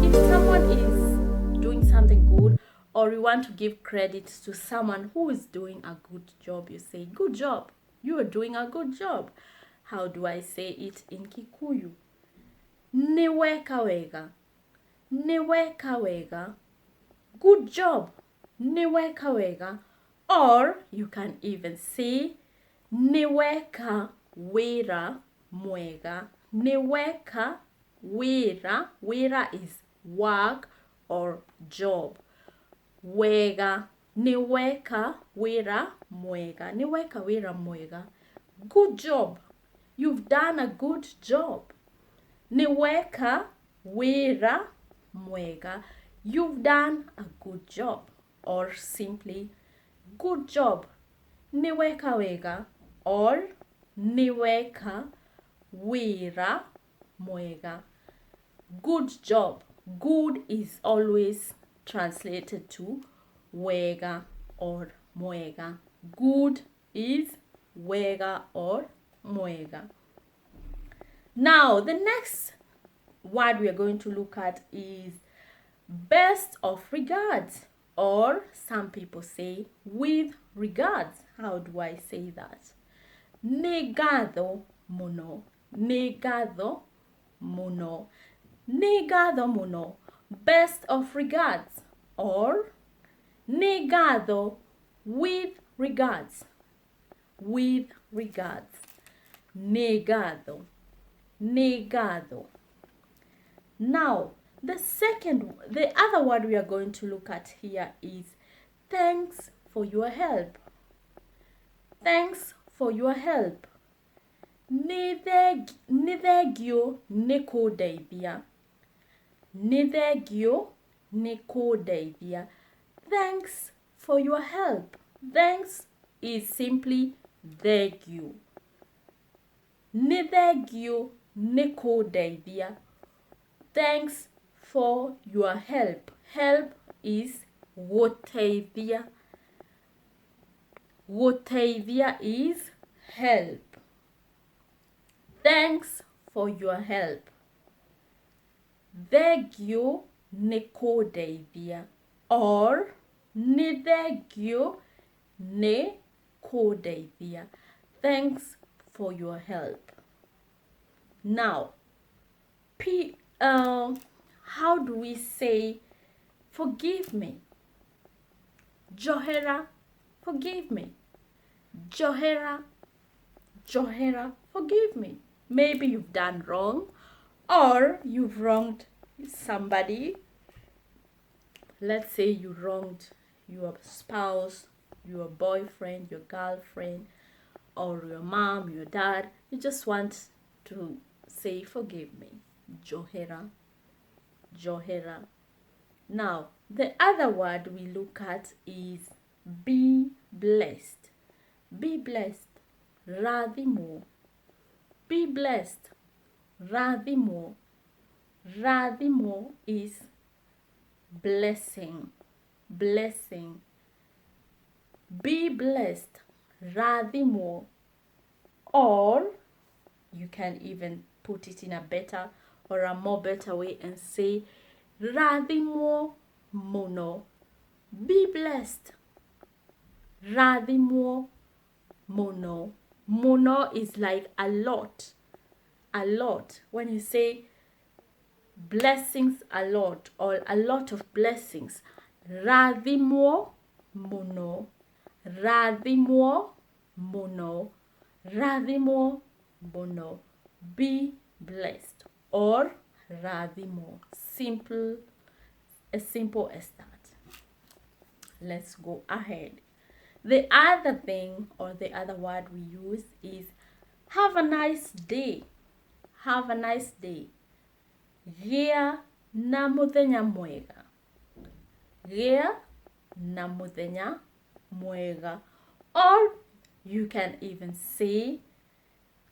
if someone is doing something good, or you want to give credit to someone who is doing a good job, you say, good job, you are doing a good job. How do I say it in Kikuyu? Niweka wega. Niweka wega. Good job. Niweka wega. Or you can even say niweka wera mwega. Niweka wera. Wera is work or job. Wega. Niweka wera mwega. Niweka wera mwega. Good job. You've done a good job. Niweka wera mwega. You've done a good job. Or simply, good job. Niweka wega. Or niweka wera mwega. Good job. Good is always translated to wega or mwega. Good is wega or mwega. Now, the next word we are going to look at is best of regards, or some people say with regards. How do I say that? Negado muno. Negado muno. Negado muno. Best of regards, or negado with regards. With regards. Negado. Negado. Now, the other word we are going to look at here is thanks for your help. Thanks for your help. Nithegio nikudeithia. Nithegio nikudeithia. Thanks for your help. Thanks is simply thank you. Nithegio nikudeithia. Thanks for your help. Help is guteithia. Guteithia is help. Thanks for your help. Thegio nikudeithia. Or nithegio nikudeithia. Thanks for your help. Now, how do we say forgive me? Johera, forgive me. Johera, Johera, forgive me. Maybe you've done wrong, or you've wronged somebody. Let's say you wronged your spouse, your boyfriend, your girlfriend, or your mom, your dad. You just want to say forgive me. Johera, Johera. Now, the other word we look at is be blessed. Be blessed. Radimo. Be blessed. Radimo. Radimo is blessing. Blessing. Be blessed. Radimo. Or you can even put it in a better or a more better way and say radimo mono. Be blessed. Radimo mono. Mono is like a lot. A lot. When you say blessings a lot or a lot of blessings, radimo mono. Radimo mono. Radimo mono. Be blessed, or radimo. Simple, as simple as that. Let's go ahead. The other thing or the other word we use is have a nice day. Have a nice day. Gea na muthenya mwega. Gea na muthenya mwega. Or you can even say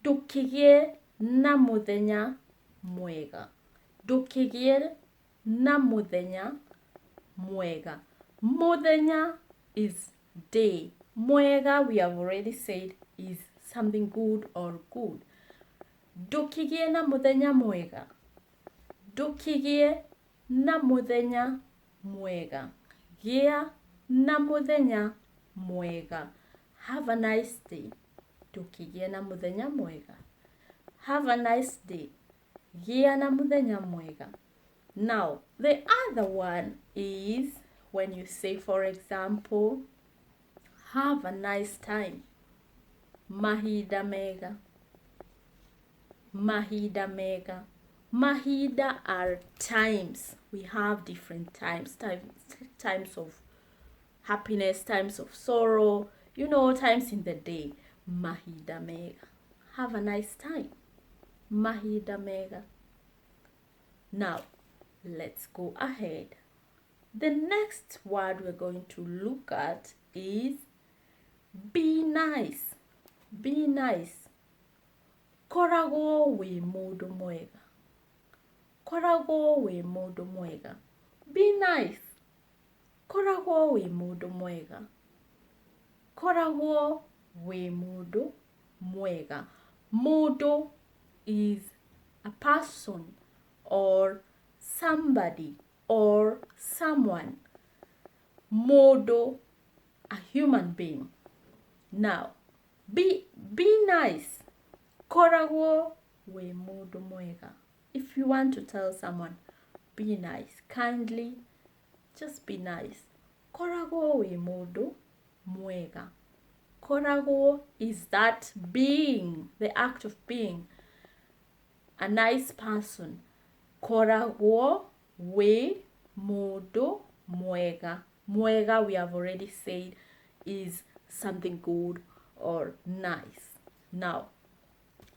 tukigie na muthenya mwega. Tukigie na muthenya mwega. Muthenya is day. Mwega, we have already said, is something good or good. Tukigie na muthenya mwega. Tukigie na muthenya mwega. Gĩa na muthenya mwega. Have a nice day. Tukigĩa na muthenya mwega. Have a nice day. Gĩa na muthenya mwega. Now, the other one is when you say, for example, have a nice time. Mahinda mega. Mahinda mega. Mahinda are times. We have different times. Times of happiness, times of sorrow, times in the day. Mahinda mega. Have a nice time. Mahinda mega. Now, let's go ahead. The next word we're going to look at is be nice. Be nice. Koragwo wĩ mũndũ mwega. Koragwo wĩ mũndũ mwega. Be nice. Koragwo wĩ mũndũ mwega. Koragwo wĩ mũndũ mwega. Mũndũ is a person or somebody or someone. Mũndũ, a human being. Now, be nice. Koragwo wĩ mũndũ mwega. If you want to tell someone, be nice, kindly, just be nice. Koragwo wĩ mũndũ mwega. Koragwo is that being, the act of being a nice person. Koragwo wĩ mũndũ mwega. Mwega, we have already said, is something good or nice. Now,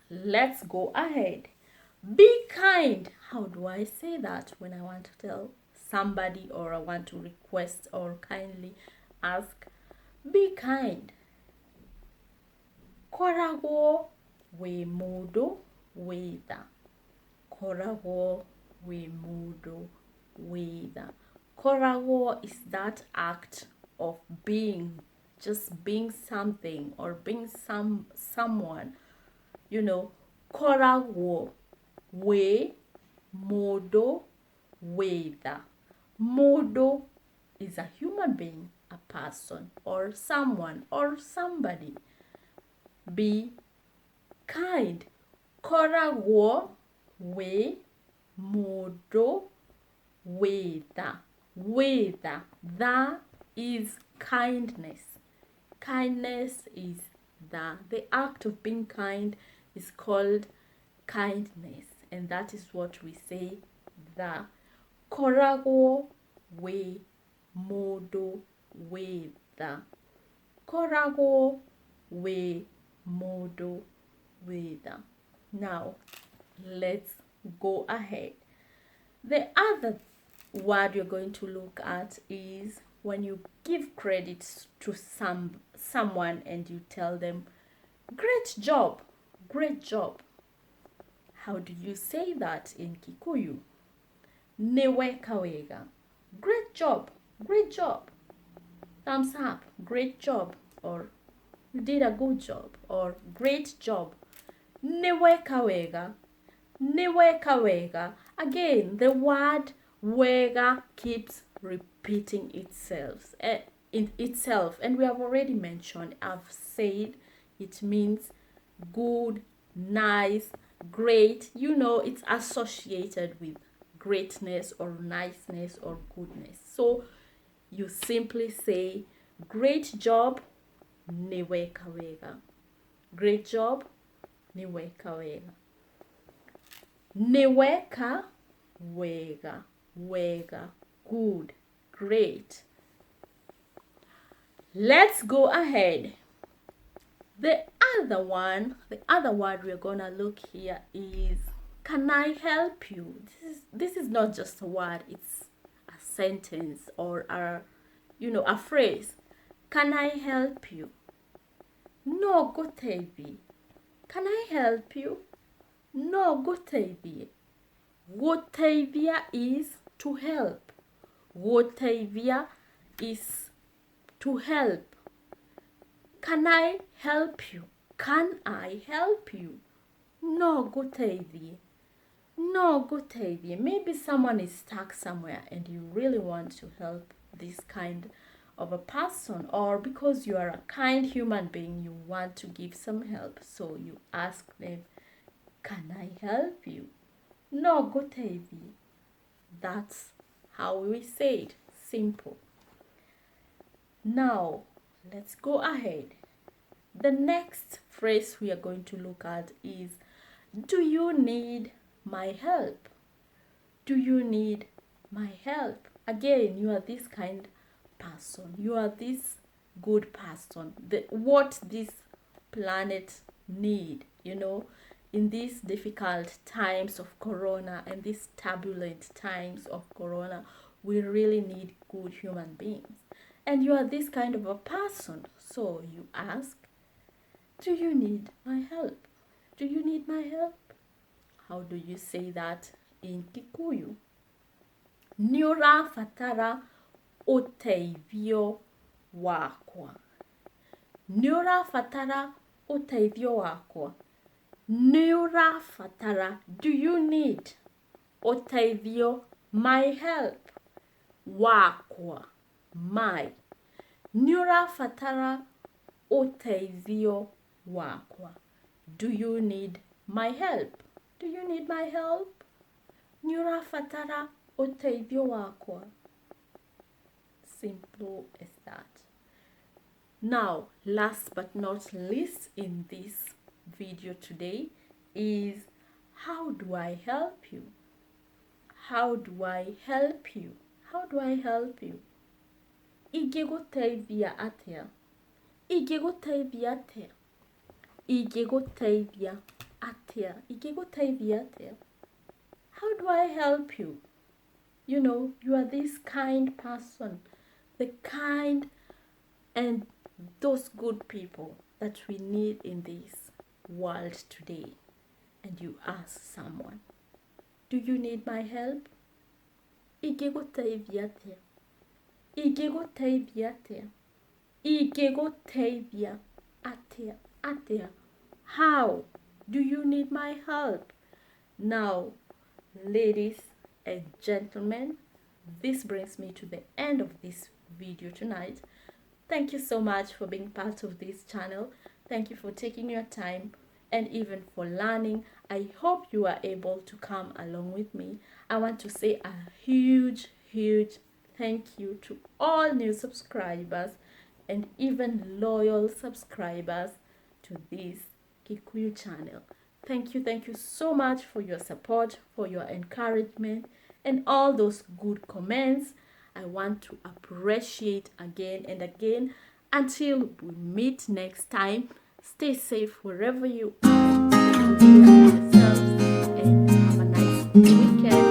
let's go ahead. Be kind. How do I say that when I want to tell somebody or I want to request or kindly ask? Be kind. Koragwo wĩ mũndũ wĩ tha. Koragwo wĩ mũndũ wĩ tha. Koragwo is that act of being, just being something or being someone. Koragwo wĩ mũndũ wĩ tha. Mũndũ is a human being, a person or someone or somebody. Be kind. Koragwo wĩ mũndũ wĩ tha. Wĩ tha. Tha is kindness. Kindness is tha. The act of being kind is called kindness, and that is what we say tha. Koragwo wĩ mũndũ wĩ tha. Koragwo wĩ mũndũ wĩ tha. Now, let's go ahead. The other word you're going to look at is when you give credit to someone and you tell them, great job, great job. How do you say that in Kikuyu? Nĩ weka wega. Great job, great job. Thumbs up, great job, or you did a good job, or great job. Nĩ weka wega. Nĩ weka wega. Again, the word wega keeps repeating itself, and we have already mentioned, I've said it means good, nice, great. It's associated with greatness or niceness or goodness. So you simply say, great job, nĩ weka wega. Great job, nĩ weka wega. Nĩ weka wega. Wega, good, great. Let's go ahead. The other word we're gonna look here is, can I help you? This is not just a word, it's a sentence or a phrase. Can I help you? No gũteithie. Can I help you? No gũteithie. Gũteithia is to help. Gũteithia is to help. Can I help you? Can I help you? No gũteithie. No, good idea. Maybe someone is stuck somewhere and you really want to help this kind of a person, or because you are a kind human being, you want to give some help. So you ask them, can I help you? No, good idea. That's how we say it. Simple. Now, let's go ahead. The next phrase we are going to look at is, do you need my help? Do you need my help? Again, you are this kind person. You are this good person. What this planet need, in these difficult times of corona and these turbulent times of corona, we really need good human beings. And you are this kind of a person. So you ask, do you need my help? Do you need my help? How do you say that in Kikuyu? Nĩũrabatara ũteithio wakwa. Nĩũrabatara ũteithio wakwa. Nĩũrabatara, do you need ũteithio, my help, wakwa, my. Nĩũrabatara ũteithio wakwa. Do you need my help? Do you need my help? Nĩũrabatara ũteithio wakwa. Simple as that. Now, last but not least in this video today is, how do I help you? How do I help you? How do I help you? Ingĩgũteithia atĩa? Ingĩgũteithia atĩa? Ingĩgũteithia atĩa? Ingĩgũteithia atĩa? How do I help you? You are this kind person, the kind and those good people that we need in this world today. And you ask someone, do you need my help? Ingĩgũteithia atĩa? Ingĩgũteithia atĩa? Ingĩgũteithia atĩa? Atĩa? How do you need my help? Now, ladies and gentlemen, this brings me to the end of this video tonight. Thank you so much for being part of this channel. Thank you for taking your time and even for learning. I hope you are able to come along with me. I want to say a huge thank you to all new subscribers and even loyal subscribers to this Kikuyu channel. Thank you so much for your support, for your encouragement, and all those good comments. I want to appreciate again and again. Until we meet next time, stay safe wherever you are. Take care of yourselves and have a nice weekend.